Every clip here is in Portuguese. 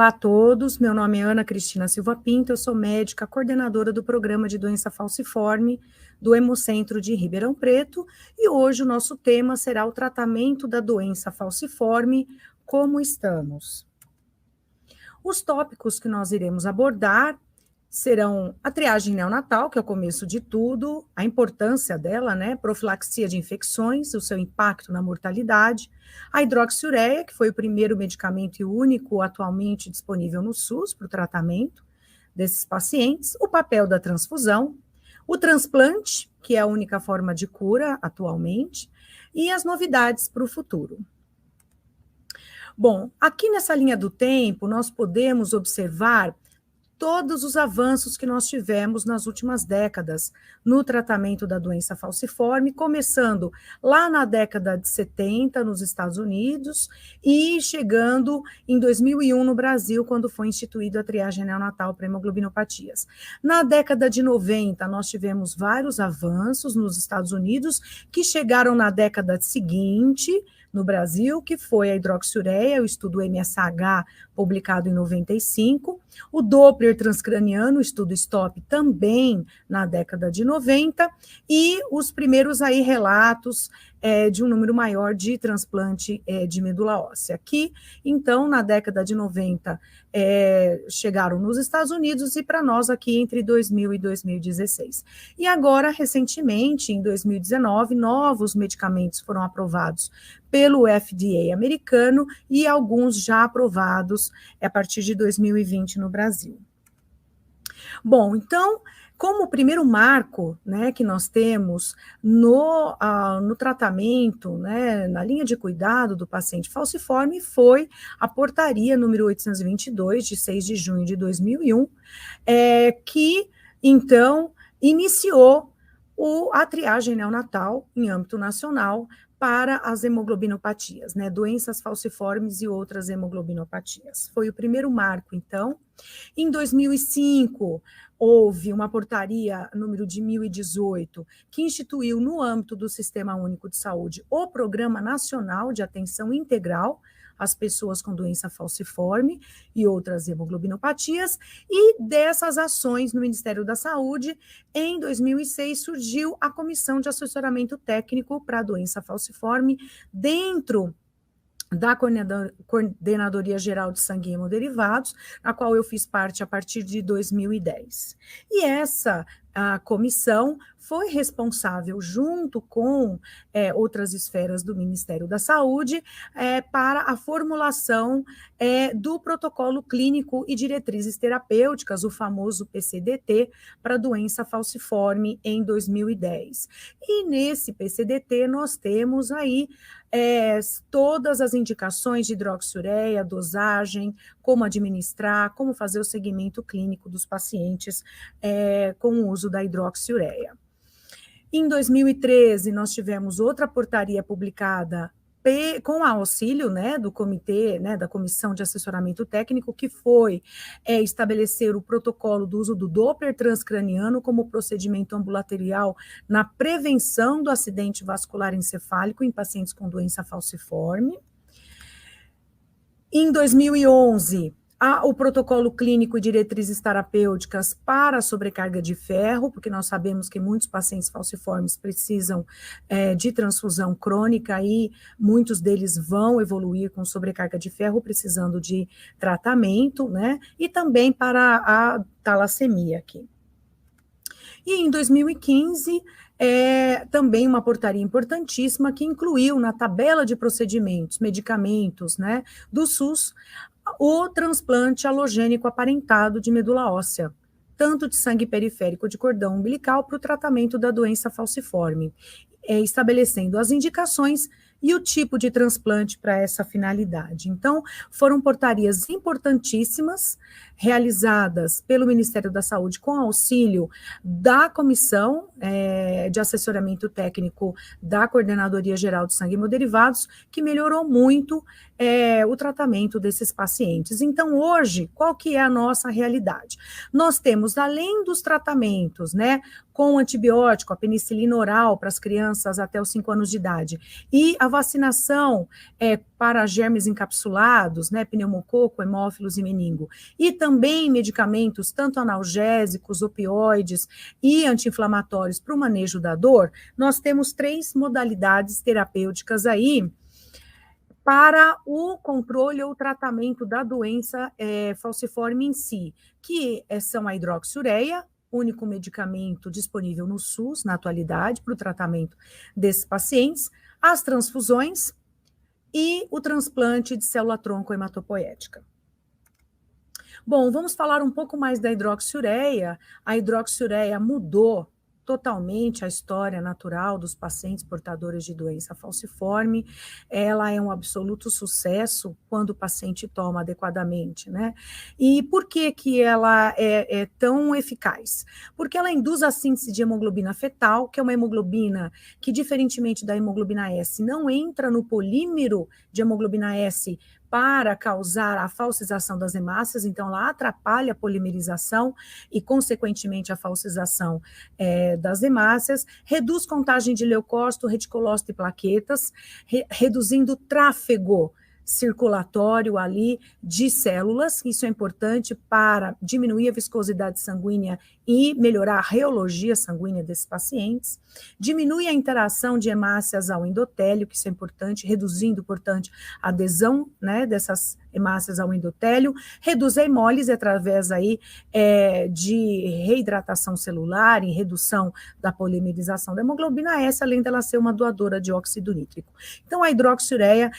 Olá a todos, meu nome é Ana Cristina Silva Pinto, eu sou médica coordenadora do Programa de Doença Falciforme do Hemocentro de Ribeirão Preto, e hoje o nosso tema será o tratamento da doença falciforme, como estamos. Os tópicos que nós iremos abordar serão a triagem neonatal, que é o começo de tudo, a importância dela, né, profilaxia de infecções, o seu impacto na mortalidade, a hidroxiureia, que foi o primeiro medicamento e o único atualmente disponível no SUS para o tratamento desses pacientes, o papel da transfusão, o transplante, que é a única forma de cura atualmente, e as novidades para o futuro. Bom, aqui nessa linha do tempo, nós podemos observar todos os avanços que nós tivemos nas últimas décadas no tratamento da doença falciforme, começando lá na década de 70 nos Estados Unidos e chegando em 2001 no Brasil, quando foi instituída a triagem neonatal para hemoglobinopatias. Na década de 90, nós tivemos vários avanços nos Estados Unidos que chegaram na década seguinte, no Brasil, que foi a hidroxiureia, o estudo MSH, publicado em 95, o Doppler transcraniano, o estudo STOP, também na década de 90, e os primeiros aí relatos de um número maior de transplante de medula óssea. Aqui, então, na década de 90, chegaram nos Estados Unidos e para nós aqui entre 2000 e 2016. E agora, recentemente, em 2019, novos medicamentos foram aprovados pelo FDA americano e alguns já aprovados a partir de 2020 no Brasil. Bom, então, como o primeiro marco, né, que nós temos no tratamento, né, na linha de cuidado do paciente falciforme, foi a portaria número 822, de 6 de junho de 2001, que, então, iniciou a triagem neonatal em âmbito nacional para as hemoglobinopatias, né, doenças falciformes e outras hemoglobinopatias. Foi o primeiro marco, então. Em 2005, houve uma portaria número de 1018, que instituiu no âmbito do Sistema Único de Saúde o Programa Nacional de Atenção Integral às pessoas com doença falciforme e outras hemoglobinopatias, e dessas ações no Ministério da Saúde, em 2006, surgiu a Comissão de Assessoramento Técnico para a Doença Falciforme, dentro da Coordenadoria Geral de Sangue e Hemoderivados, na qual eu fiz parte a partir de 2010. E essa comissão foi responsável, junto com outras esferas do Ministério da Saúde, para a formulação do protocolo clínico e diretrizes terapêuticas, o famoso PCDT, para a doença falciforme em 2010. E nesse PCDT nós temos aí todas as indicações de hidroxiureia, dosagem, como administrar, como fazer o segmento clínico dos pacientes com o uso da hidroxiureia. Em 2013, nós tivemos outra portaria publicada com auxílio, né, do comitê, né, da Comissão de Assessoramento Técnico, que foi estabelecer o protocolo do uso do Doppler transcraniano como procedimento ambulatorial na prevenção do acidente vascular encefálico em pacientes com doença falciforme. Em 2011, o protocolo clínico e diretrizes terapêuticas para a sobrecarga de ferro, porque nós sabemos que muitos pacientes falciformes precisam de transfusão crônica e muitos deles vão evoluir com sobrecarga de ferro, precisando de tratamento, né? E também para a talassemia aqui. E em 2015, também uma portaria importantíssima que incluiu na tabela de procedimentos, medicamentos, né, do SUS, o transplante halogênico aparentado de medula óssea, tanto de sangue periférico de cordão umbilical para o tratamento da doença falciforme, estabelecendo as indicações e o tipo de transplante para essa finalidade. Então, foram portarias importantíssimas realizadas pelo Ministério da Saúde com auxílio da Comissão de Assessoramento Técnico da Coordenadoria Geral de Sangue e Hemoderivados, que melhorou muito o tratamento desses pacientes. Então, hoje, qual que é a nossa realidade? Nós temos, além dos tratamentos, né, com antibiótico, a penicilina oral para as crianças até os 5 anos de idade, e a vacinação para germes encapsulados, né, pneumococo, hemófilos e meningo, e também medicamentos, tanto analgésicos, opioides e anti-inflamatórios para o manejo da dor, nós temos 3 modalidades terapêuticas aí para o controle ou tratamento da doença falciforme em si, que são a hidroxiureia, único medicamento disponível no SUS, na atualidade, para o tratamento desses pacientes, as transfusões e o transplante de célula-tronco hematopoética. Bom, vamos falar um pouco mais da hidroxiureia. A hidroxiureia mudou totalmente a história natural dos pacientes portadores de doença falciforme. Ela é um absoluto sucesso quando o paciente toma adequadamente, né? E por que que ela é tão eficaz? Porque ela induz a síntese de hemoglobina fetal, que é uma hemoglobina que, diferentemente da hemoglobina S, não entra no polímero de hemoglobina S para causar a falsização das hemácias, então ela atrapalha a polimerização e, consequentemente, a falsização das hemácias, reduz contagem de leucócito, reticulócito e plaquetas, reduzindo o tráfego circulatório ali de células, isso é importante para diminuir a viscosidade sanguínea e melhorar a reologia sanguínea desses pacientes, diminui a interação de hemácias ao endotélio, que isso é importante, reduzindo, portanto, a adesão, né, dessas hemácias ao endotélio, reduz a hemólise através aí de reidratação celular e redução da polimerização da hemoglobina S, além dela ser uma doadora de óxido nítrico. Então, a hidroxiureia,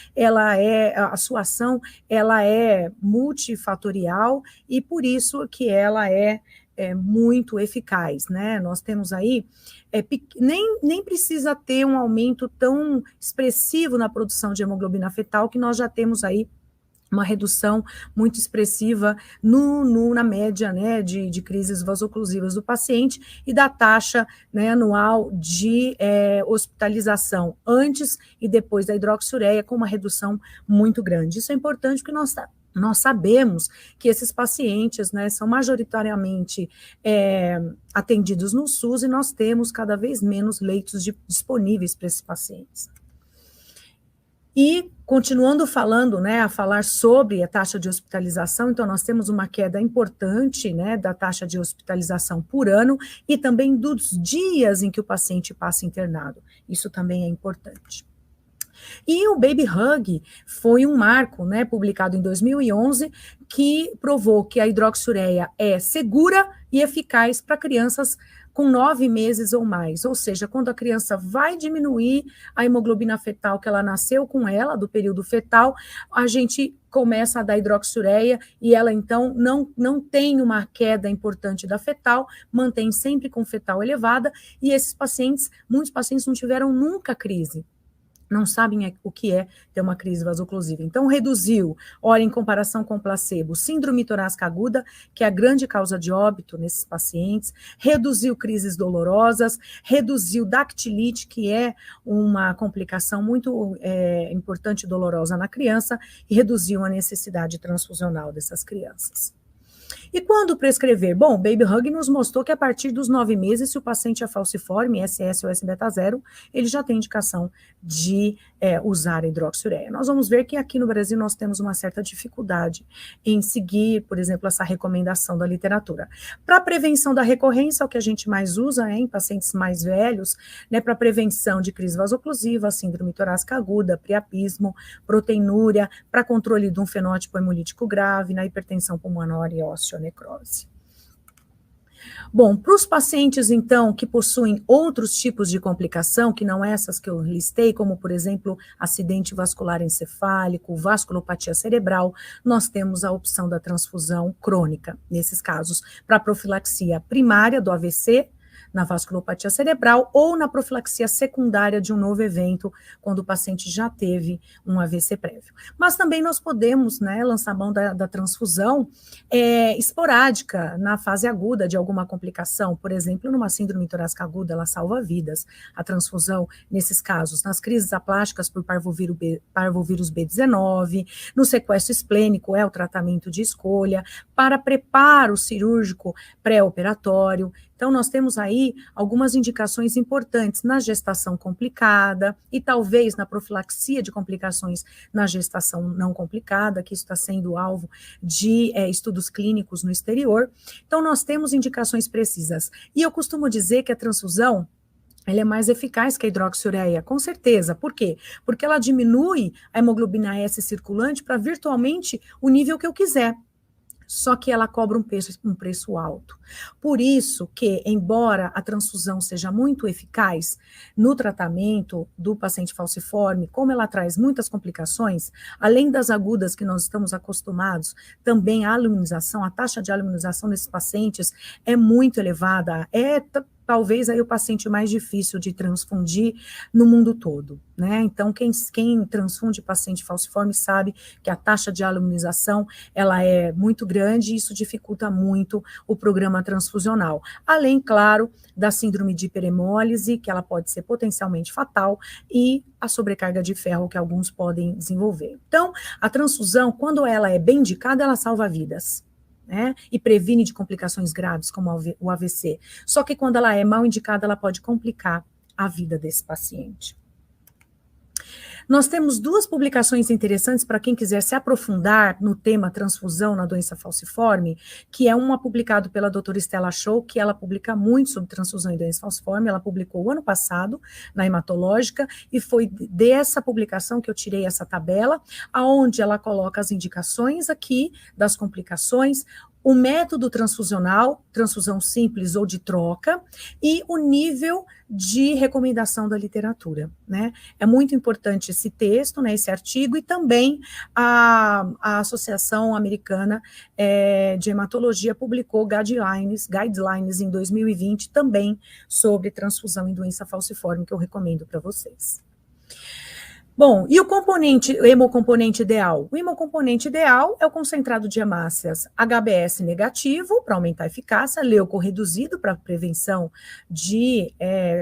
a sua ação, ela é multifatorial e por isso que ela é muito eficaz, né? Nós temos aí, nem precisa ter um aumento tão expressivo na produção de hemoglobina fetal, que nós já temos aí uma redução muito expressiva na média, né, de crises vasoclusivas do paciente e da taxa, né, anual de hospitalização antes e depois da hidroxiureia, com uma redução muito grande. Isso é importante porque nós sabemos que esses pacientes, né, são majoritariamente atendidos no SUS e nós temos cada vez menos leitos disponíveis para esses pacientes. E, continuando falando, né, a falar sobre a taxa de hospitalização, então nós temos uma queda importante, né, da taxa de hospitalização por ano e também dos dias em que o paciente passa internado. Isso também é importante. E o Baby Hug foi um marco, né, publicado em 2011, que provou que a hidroxiureia é segura e eficaz para crianças com 9 meses ou mais, ou seja, quando a criança vai diminuir a hemoglobina fetal que ela nasceu com ela, do período fetal, a gente começa a dar hidroxiureia e ela, então, não tem uma queda importante da fetal, mantém sempre com fetal elevada, e esses pacientes, muitos pacientes não tiveram nunca crise. Não sabem o que é ter uma crise vasoclusiva. Então, reduziu, olha, em comparação com o placebo, síndrome torácica aguda, que é a grande causa de óbito nesses pacientes, reduziu crises dolorosas, reduziu dactilite, que é uma complicação muito importante e dolorosa na criança, e reduziu a necessidade transfusional dessas crianças. E quando prescrever? Bom, o Baby Hug nos mostrou que a partir dos 9 meses, se o paciente é falciforme, SS ou S-beta-0, ele já tem indicação de usar a hidroxiureia. Nós vamos ver que aqui no Brasil nós temos uma certa dificuldade em seguir, por exemplo, essa recomendação da literatura. Para prevenção da recorrência, o que a gente mais usa em pacientes mais velhos, né, para prevenção de crise vasoclusiva, síndrome torácica aguda, priapismo, proteinúria, para controle de um fenótipo hemolítico grave, na hipertensão pulmonar e osteonecrose. Bom, para os pacientes, então, que possuem outros tipos de complicação, que não essas que eu listei, como, por exemplo, acidente vascular encefálico, vasculopatia cerebral, nós temos a opção da transfusão crônica, nesses casos, para profilaxia primária do AVC, na vasculopatia cerebral ou na profilaxia secundária de um novo evento, quando o paciente já teve um AVC prévio. Mas também nós podemos, né, lançar mão da transfusão esporádica na fase aguda de alguma complicação, por exemplo, numa síndrome torácica aguda, ela salva vidas. A transfusão, nesses casos, nas crises aplásticas por parvovírus B19, no sequestro esplênico é o tratamento de escolha, para preparo cirúrgico pré-operatório. Então, nós temos aí algumas indicações importantes na gestação complicada e talvez na profilaxia de complicações na gestação não complicada, que isso está sendo alvo de estudos clínicos no exterior. Então, nós temos indicações precisas. E eu costumo dizer que a transfusão ela é mais eficaz que a hidroxiureia, com certeza. Por quê? Porque ela diminui a hemoglobina S circulante para virtualmente o nível que eu quiser. Só que ela cobra um preço alto. Por isso que, embora a transfusão seja muito eficaz no tratamento do paciente falciforme, como ela traz muitas complicações, além das agudas que nós estamos acostumados, também a aluminização, a taxa de aluminização desses pacientes é muito elevada, talvez aí o paciente mais difícil de transfundir no mundo todo, né? Então, quem transfunde paciente falciforme sabe que a taxa de aluminização, ela é muito grande e isso dificulta muito o programa transfusional. Além, claro, da síndrome de hiperemólise, que ela pode ser potencialmente fatal, e a sobrecarga de ferro que alguns podem desenvolver. Então, a transfusão, quando ela é bem indicada, ela salva vidas, né, e previne de complicações graves, como o AVC. Só que quando ela é mal indicada, ela pode complicar a vida desse paciente. Nós temos duas publicações interessantes para quem quiser se aprofundar no tema transfusão na doença falciforme, que é uma publicada pela doutora Stella Show, que ela publica muito sobre transfusão em doença falciforme, ela publicou o ano passado na Hematológica, e foi dessa publicação que eu tirei essa tabela, aonde ela coloca as indicações aqui das complicações, o método transfusional, transfusão simples ou de troca, e o nível de recomendação da literatura, né? É muito importante esse texto, né, esse artigo, e também a Associação Americana de Hematologia publicou guidelines em 2020 também sobre transfusão em doença falciforme, que eu recomendo para vocês. Bom, e o hemocomponente ideal? O hemocomponente ideal é o concentrado de hemácias HbS negativo, para aumentar a eficácia, leuco reduzido, para prevenção de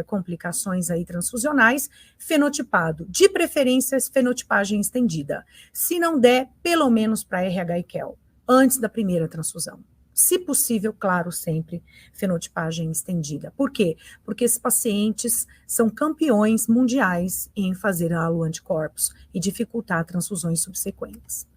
complicações aí transfusionais, fenotipado, de preferência fenotipagem estendida. Se não der, pelo menos para RH e QEL, antes da primeira transfusão. Se possível, claro, sempre fenotipagem estendida. Por quê? Porque esses pacientes são campeões mundiais em fazer halo-anticorpos e dificultar transfusões subsequentes.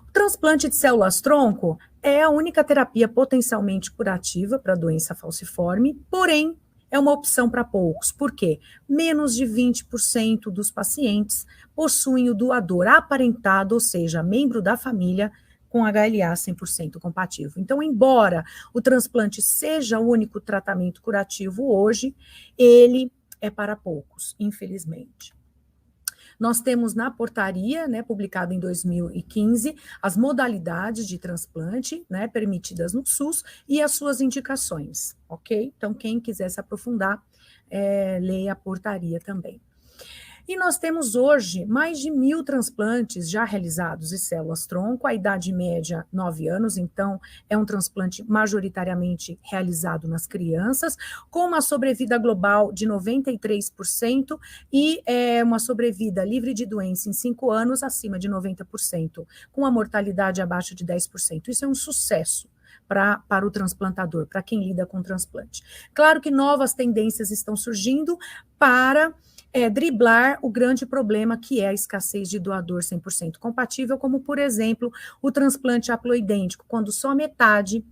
O transplante de células-tronco é a única terapia potencialmente curativa para a doença falciforme, porém, é uma opção para poucos. Por quê? Menos de 20% dos pacientes possuem o doador aparentado, ou seja, membro da família, com HLA 100% compatível. Então, embora o transplante seja o único tratamento curativo hoje, ele é para poucos, infelizmente. Nós temos na portaria, né, publicada em 2015, as modalidades de transplante, né, permitidas no SUS e as suas indicações, ok? Então, quem quiser se aprofundar, leia a portaria também. E nós temos hoje mais de 1.000 transplantes já realizados de células-tronco, a idade média 9 anos, então é um transplante majoritariamente realizado nas crianças, com uma sobrevida global de 93% e uma sobrevida livre de doença em 5 anos acima de 90%, com a mortalidade abaixo de 10%. Isso é um sucesso para o transplantador, para quem lida com transplante. Claro que novas tendências estão surgindo para driblar o grande problema que é a escassez de doador 100% compatível, como, por exemplo, o transplante haploidêntico, quando só metade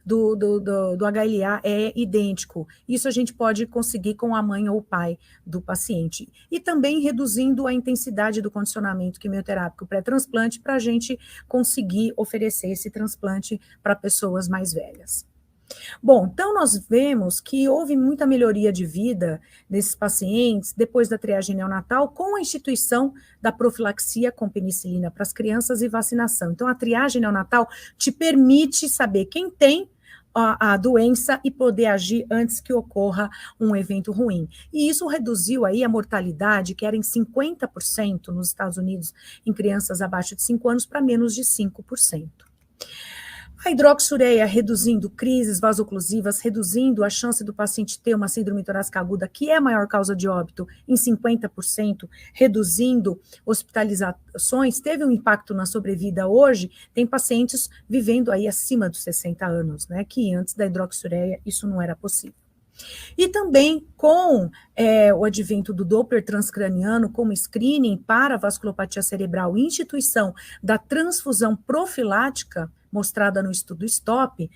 do HLA é idêntico. Isso a gente pode conseguir com a mãe ou o pai do paciente. E também reduzindo a intensidade do condicionamento quimioterápico pré-transplante para a gente conseguir oferecer esse transplante para pessoas mais velhas. Bom, então nós vemos que houve muita melhoria de vida desses pacientes depois da triagem neonatal com a instituição da profilaxia com penicilina para as crianças e vacinação. Então a triagem neonatal te permite saber quem tem a doença e poder agir antes que ocorra um evento ruim. E isso reduziu aí a mortalidade, que era em 50% nos Estados Unidos, em crianças abaixo de 5 anos, para menos de 5%. A hidroxureia reduzindo crises vasoclusivas, reduzindo a chance do paciente ter uma síndrome torácica aguda, que é a maior causa de óbito, em 50%, reduzindo hospitalizações, teve um impacto na sobrevida hoje, tem pacientes vivendo aí acima dos 60 anos, né, que antes da hidroxureia isso não era possível. E também com o advento do Doppler transcraniano como screening para vasculopatia cerebral e instituição da transfusão profilática, mostrada no estudo STOP,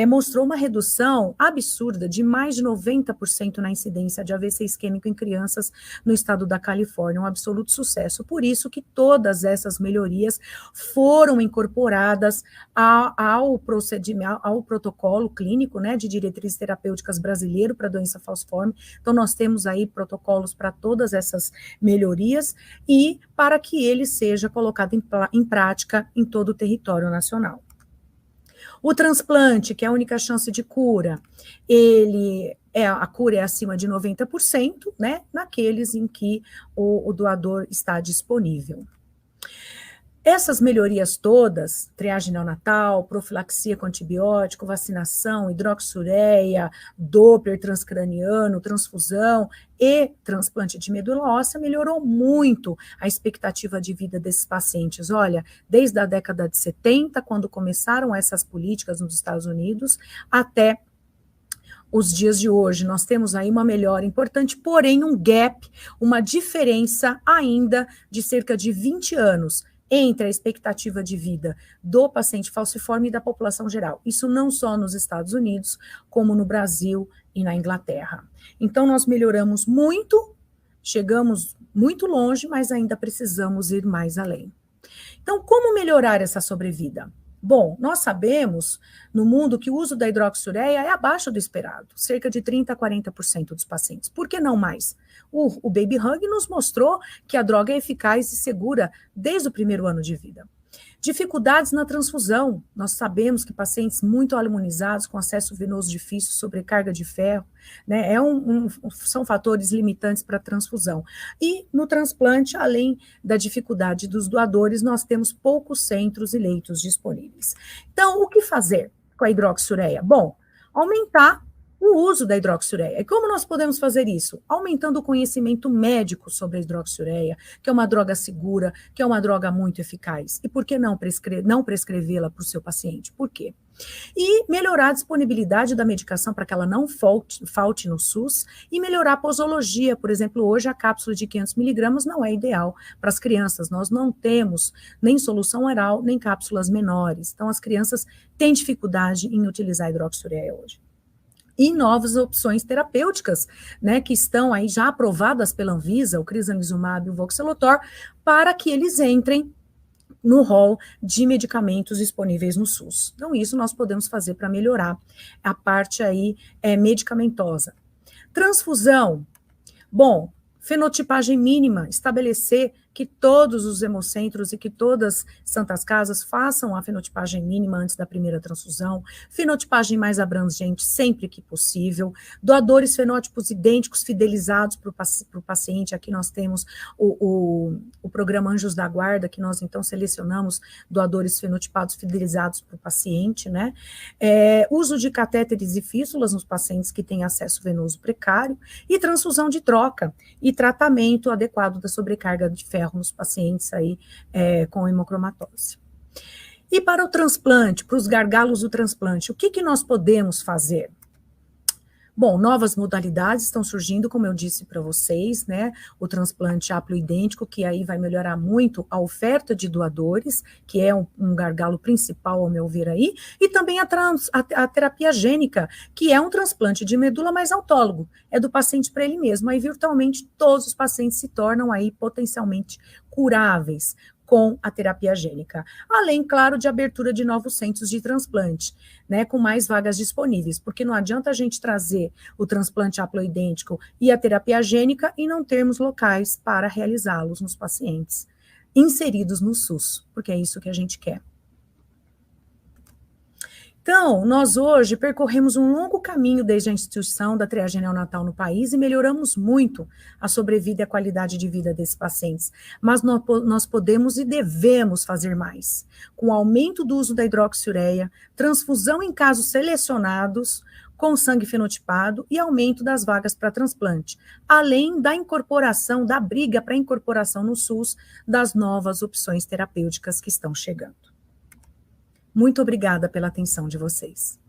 mostrou uma redução absurda de mais de 90% na incidência de AVC isquêmico em crianças no estado da Califórnia, um absoluto sucesso. Por isso que todas essas melhorias foram incorporadas ao procedimento, ao protocolo clínico, né, de diretrizes terapêuticas brasileiro para doença falciforme. Então, nós temos aí protocolos para todas essas melhorias e para que ele seja colocado em prática em todo o território nacional. O transplante, que é a única chance de cura, a cura é acima de 90%, né, naqueles em que o doador está disponível. Essas melhorias todas, triagem neonatal, profilaxia com antibiótico, vacinação, hidroxureia, Doppler transcraniano, transfusão e transplante de medula óssea, melhorou muito a expectativa de vida desses pacientes. Olha, desde a década de 70, quando começaram essas políticas nos Estados Unidos, até os dias de hoje, nós temos aí uma melhora importante, porém um gap, uma diferença ainda de cerca de 20 anos, entre a expectativa de vida do paciente falciforme e da população geral. Isso não só nos Estados Unidos, como no Brasil e na Inglaterra. Então, nós melhoramos muito, chegamos muito longe, mas ainda precisamos ir mais além. Então, como melhorar essa sobrevida? Bom, nós sabemos no mundo que o uso da hidroxureia é abaixo do esperado, cerca de 30% a 40% dos pacientes. Por que não mais? O Baby Hug nos mostrou que a droga é eficaz e segura desde o primeiro ano de vida. Dificuldades na transfusão. Nós sabemos que pacientes muito imunizados, com acesso venoso difícil, sobrecarga de ferro, né, são fatores limitantes para a transfusão. E no transplante, além da dificuldade dos doadores, nós temos poucos centros e leitos disponíveis. Então, o que fazer com a hidroxureia? Bom, aumentar o uso da hidroxureia. E como nós podemos fazer isso? Aumentando o conhecimento médico sobre a hidroxureia, que é uma droga segura, que é uma droga muito eficaz. E por que não prescrevê-la para o seu paciente? Por quê? E melhorar a disponibilidade da medicação para que ela não falte no SUS e melhorar a posologia. Por exemplo, hoje a cápsula de 500 miligramas não é ideal para as crianças. Nós não temos nem solução oral, nem cápsulas menores. Então, as crianças têm dificuldade em utilizar a hidroxureia hoje. E novas opções terapêuticas, né, que estão aí já aprovadas pela Anvisa, o crizanlizumab e o voxelotor, para que eles entrem no rol de medicamentos disponíveis no SUS. Então, isso nós podemos fazer para melhorar a parte aí medicamentosa. Transfusão. Bom, fenotipagem mínima, estabelecer que todos os hemocentros e que todas santas casas façam a fenotipagem mínima antes da primeira transfusão, fenotipagem mais abrangente sempre que possível, doadores fenótipos idênticos fidelizados para o paciente. Aqui nós temos o programa Anjos da Guarda, que nós então selecionamos doadores fenotipados fidelizados para o paciente, né? Uso de catéteres e fístulas nos pacientes que têm acesso venoso precário e transfusão de troca e tratamento adequado da sobrecarga de ferro nos pacientes aí com hemocromatose. E para o transplante, para os gargalos do transplante, o que nós podemos fazer? Bom, novas modalidades estão surgindo, como eu disse para vocês, né? O transplante haploidêntico, que aí vai melhorar muito a oferta de doadores, que é um gargalo principal, ao meu ver aí, e também a terapia gênica, que é um transplante de medula, mas autólogo, é do paciente para ele mesmo. Aí, virtualmente, todos os pacientes se tornam aí potencialmente curáveis com a terapia gênica, além, claro, de abertura de novos centros de transplante, né, com mais vagas disponíveis, porque não adianta a gente trazer o transplante haploidêntico e a terapia gênica e não termos locais para realizá-los nos pacientes inseridos no SUS, porque é isso que a gente quer. Então, nós hoje percorremos um longo caminho desde a instituição da triagem neonatal no país e melhoramos muito a sobrevida e a qualidade de vida desses pacientes. Mas nós podemos e devemos fazer mais. Com o aumento do uso da hidroxiureia, transfusão em casos selecionados, com sangue fenotipado e aumento das vagas para transplante, além da incorporação, da briga para incorporação no SUS das novas opções terapêuticas que estão chegando. Muito obrigada pela atenção de vocês.